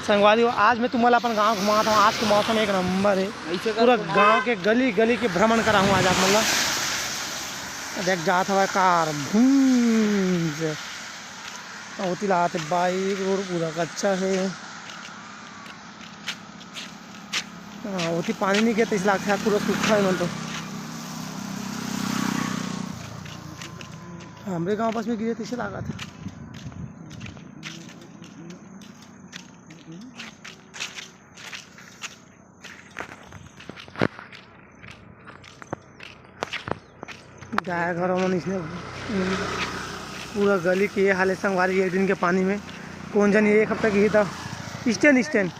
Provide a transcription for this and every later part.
संगवारी हो, आज मैं तुम्हारा अपन गांव घुमाता हूँ। आज के मौसम एक नंबर है, पूरा गांव के गली गली के भ्रमण करा हूँ आज आप मतलब। देख जात हवा कार भूम से होती लाते बाइक, रोड पूरा कच्चा है। होती पानी नहीं गिरता, इस लाख पूरा सूखा है मन तो। हमारे गांव पास में गिरे तो इसे लगा था। गाय घरों में इसने पूरा गली के हाल संगवारी एक दिन के पानी में कौन जानी एक हफ्ता की ही था। स्टैंड स्टैंड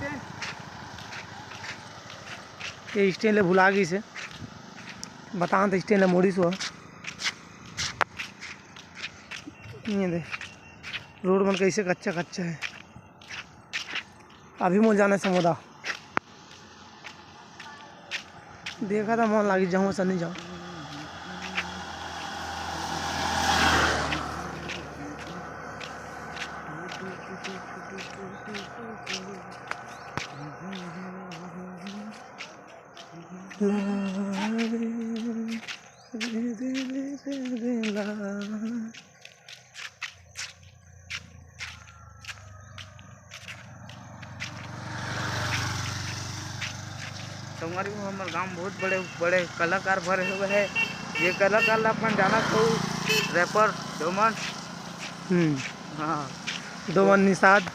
ये स्टैंड ले भुला गई से बता तो स्टैंड ले मोड़ी सो ये दे रोड मन कैसे कच्चा कच्चा है। अभी मोल जाना समुदा देखा था मन लगी जाऊँ सर नहीं जाऊँ। तुम्हारी हमारे गांव बहुत बड़े बड़े कलाकार भरे हुए हैं। ये कलाकार अपन जाना तो रैपर डोमन। हाँ डोमन निषाद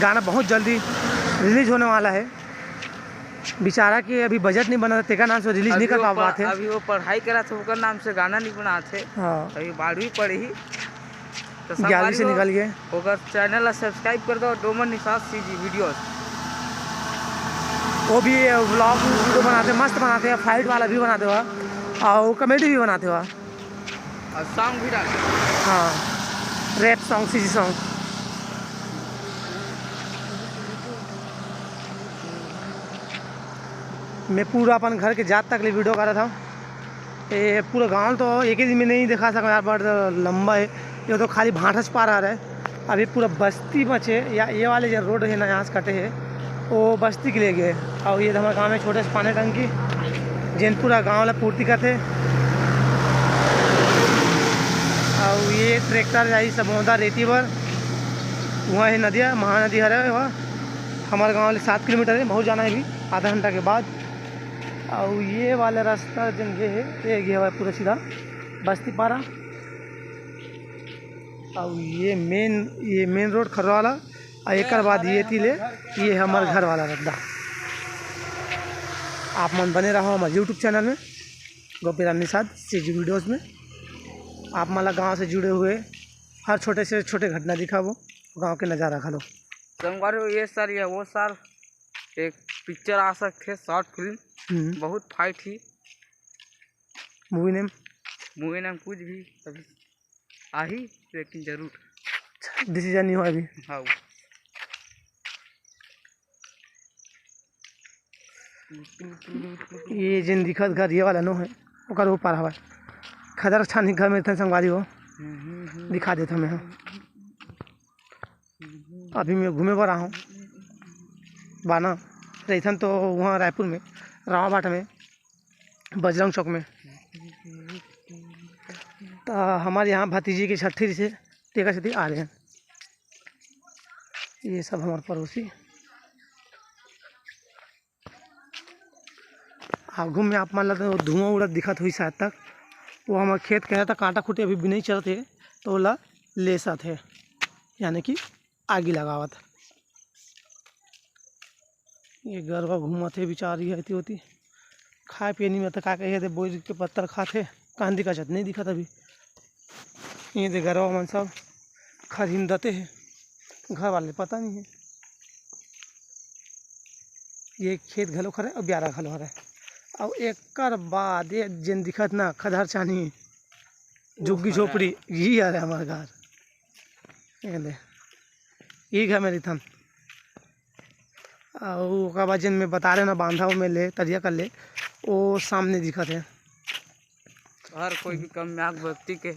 गाना बहुत जल्दी रिलीज होने वाला है। बेचारा कि अभी बजट नहीं बना, तेका नाम से रिलीज नहीं कर पाते। अभी वो पढ़ाई करा था, उसका नाम से गाना नहीं बनाते। हाँ अभी 12वीं पढ़ी तो 11वीं से निकल गए। अगर चैनल सब्सक्राइब कर दो डोमन निषाद सीजी वीडियोस। वो भी व्लॉग वीडियो बनाते मस्त बनाते हैं, फाइट वाला भी बनाते हुआ और कॉमेडी भी बनाते हुआ और सॉन्ग भी डालते। हाँ रैप सॉन्ग, सीजी सॉन्ग। मैं पूरा अपन घर के जात तक ले वीडियो कर रहा था। ये पूरा गांव तो एक ही दिन में नहीं दिखा सका यार, बड़ा लंबा है ये तो। खाली भाटस पार आ रहा है, अभी पूरा बस्ती बचे या ये वाले जो रोड है ना यहाँ से कटे है वो बस्ती के लिए गए। और ये हमारे गांव में छोटे से पानी टंकी जिन पूरा गाँव वाला पूर्ति करते। और ये ट्रैक्टर जाई समोदा रेती पर वहाँ है नदिया महानदी है वहाँ हमारे गाँव वाले 7 किलोमीटर है, बहुत जाना है अभी आधा घंटा के बाद। और ये वाला रास्ता जन ये है ये गया हुआ पूरा सीधा बस्ती पारा। और ये मेन रोड खरवा वाला और एक बाद ये तीले ये हमारे घर वाला रद्दा। आप मन बने रहो हमारे यूट्यूब चैनल में गोपीराम निषाद सीजी वीडियोस में। आप माला गांव से जुड़े हुए हर छोटे से छोटे घटना दिखा वो गांव के नज़ारा खा लो। संगवारी ये साल या वो साल एक पिक्चर आ सकते शॉर्ट फिल्म बहुत फाइट थी। मूवी नेम कुछ भी अभी आ ही लेकिन जरूर डिसीजन नहीं हुआ अभी। हाँ ये जिन दिखत घर ये वाला नो है ओकर ऊपर हवा खदर छानी घर में संगवारी हो दिखा देता मैं। अभी मैं घूमे पर रहा हूँ बाना रहथन तो वहाँ रायपुर में रावाबाट में बजरंग चौक में। तो हमारे यहाँ भतीजी की छठी से टेका छठी आ रहे हैं। ये सब हमारे पड़ोसी आप घूम में आप मान लेते हो धुआं उड़त दिखत हुई शायद तक। वो हमारे खेत कह रहा था कांटा खूटे अभी भी नहीं चलते तो वो ले सा थे यानी कि आगे लगावत। ये गरबा घूमा थे बिचारी है होती खाए पीने में तो क्या कहे थे बोई के पत्थर खाते कांदी का चटनी दिखा था अभी। ये दे गरबा मन सब खरीदते हैं घर वाले पता नहीं है। ये खेत घलो खरे और ब्यारा घलो हरे और एक बाद ये जिन दिखत ना खदर चानी झुग्गी झोपड़ी यही आ रहा है हमारे घर। ये घर मेरी थन और बाद जिन में बता रहे ना बांधा में ले तरिया कर ले वो सामने दिखत है। हर कोई भी कम व्यक्ति के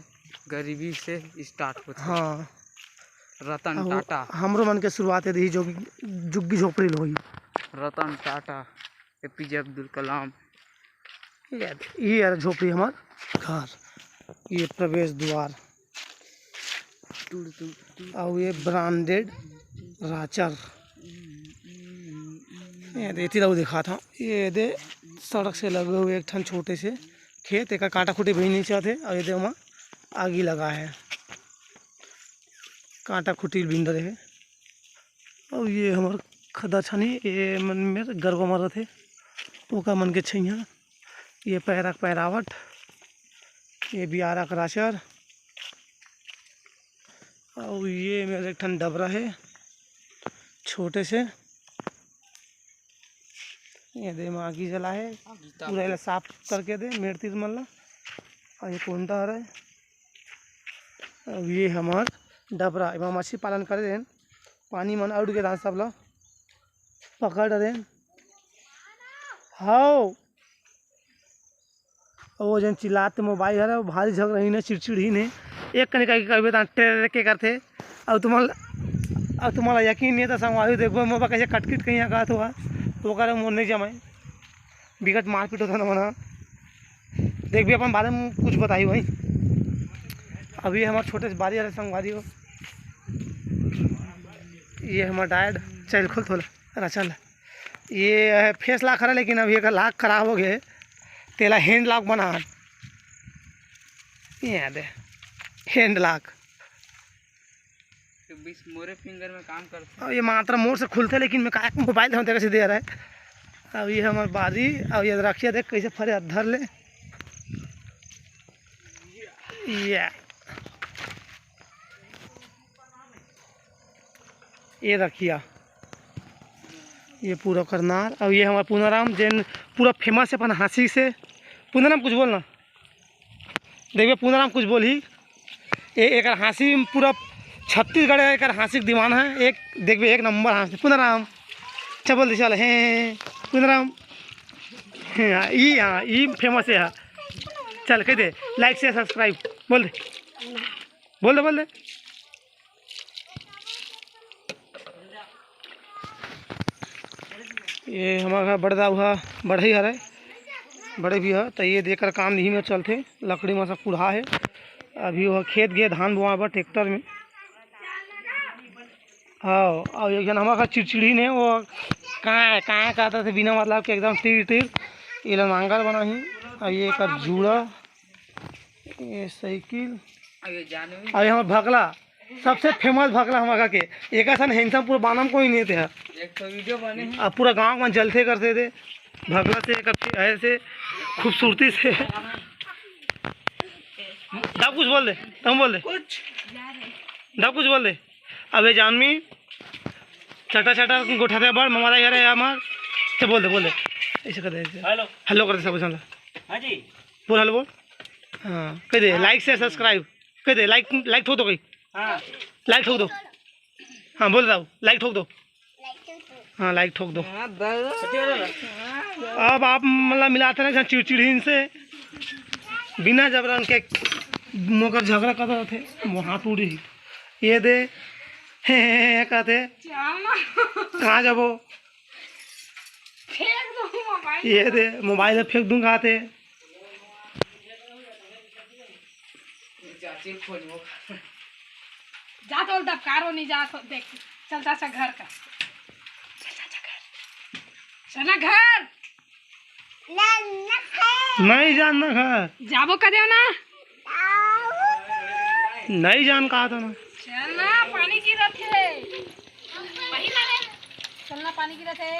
गरीबी से स्टार्ट होता है। हाँ रतन टाटा। हमरो मन के शुरुआत है जो जुग्गी झोपड़ी होई। रतन टाटा, एपीजे अब्दुल कलाम। ये यार झोपड़ी हमार घर, ये प्रवेश द्वार और ये ब्रांडेड राचर। ये दे इतना दिखा था, ये दे सड़क से लगे हुए एक ठन छोटे से खेत, एक कांटा खूटी भी नहीं चाहते और ये दे वहाँ आगी लगा है, कांटा खूटी बिंदर है। और ये हमार खदा छनी, ये मन में गर्व मर थे वो का मन के छैया। ये पैरा पैरावट, ये बियारा कराचर और ये मेरे एक ठन डबरा है छोटे से। ये दे में आगी जला है, पूरा इला साफ करके दे मेरती मल्ला। और ये कोंटा है, और ये हमार डबरा एवं मछली पालन करे देन, पानी मन उड़ के सब ला पकड़ देन। हाँ वो जन चिल्लाते मोबाइल है वो भारी झगड़ा ही ने चिड़चिड़ी ने एक कने कहे टेरे के करते। और तुम्हारा यकीन नहीं था संगवारी देखो मोबा कैसे कटकिट कहीं का हुआ तो करे मोर नहीं जमाए बिगट मारपीट होता ना मना। देख भी अपन बारे में कुछ बताई भाई। अभी हमारे छोटे से बारी वाले संगवारी हो, ये हमारा डायड चल खुल थोड़ा चल। ये फेस लाख रहा लेकिन अभी एक लाख खराब हो गए, तेला हैंड लॉक बना ये दे हैंड लॉक 20 मोरे फिंगर में काम करते। और ये मात्रा मोड़ से खुलते लेकिन मैं काहे मोबाइल हम कैसे दे रहा है। अब ये हमारी बारी, अब ये रखिए देख कैसे फरे धर ले। ये रखिया, ये पूरा करनार। और ये हमारा पूनाराम जैन पूरा फेमस है अपन हाँसी से। पूनाराम कुछ बोलना, देखिए पूनाराम कुछ बोल ही। एक हाँसी पूरा छत्तीसगढ़ एक हाँसी के दीवाना है, एक देखिए एक नंबर हाँसी पूनाराम। अच्छा बोल दे चल हैं पूनाराम। हाँ ये फेमस है। चल कह दे लाइक से सब्सक्राइब बोल दे बोल दे। ये हमारा बड़ा हुआ बड़ा ही है, बड़े भी है तो ये देकर काम नहीं में चलते। लकड़ी में सब कुढ़ा है। अभी वह खेत गए धान बोआ बा ट्रैक्टर में। हाँ और एक जन हमारा चिड़चिड़ी ने वो कहाँ कहता थे बिना मतलब के एकदम टीर टीर ये नांगल बना ही। और ये एक जूड़ा, ये साइकिल और यहाँ भगला सबसे फेमस भगला हमारा के एक हैंडसम पूरा बानम कोई नहीं थे। एक तो वीडियो बने अब पूरा गांव में जलते करते थे भगला से एक ऐसे खूबसूरती से। डब कुछ बोल दे, तुम बोल दे कुछ, डब कुछ बोल दे। अबे जानवी छटा छटा गोठाते बड़ ममारा यार है हमार तो बोल दे ऐसे कर दे। हेलो कर दे सब समझ। हाँ जी बोल हेलो बोल। हाँ कह दे लाइक से सब्सक्राइब कह दे। लाइक ठोक दो कहीं। हाँ लाइक ठोक दो। हाँ बोल रहा लाइक ठोक दो। हाँ लाइक ठोक दो। अब आप मतलब मिलाते ना चिड़चिड़ी से बिना जबरन के मोकर झगड़ा कर रहे थे वो हाथ उड़ी। ये दे कहते कहाँ जाबो, ये दे मोबाइल फेंक दूंगा आते। जा तो दबकारो नहीं जा तो देख चलता सा घर का चलना घर नहीं जानना घर जाबो कदे ना नहीं जान कहा था ना चलना पानी गिरत है वही ना रे चलना पानी गिरत है।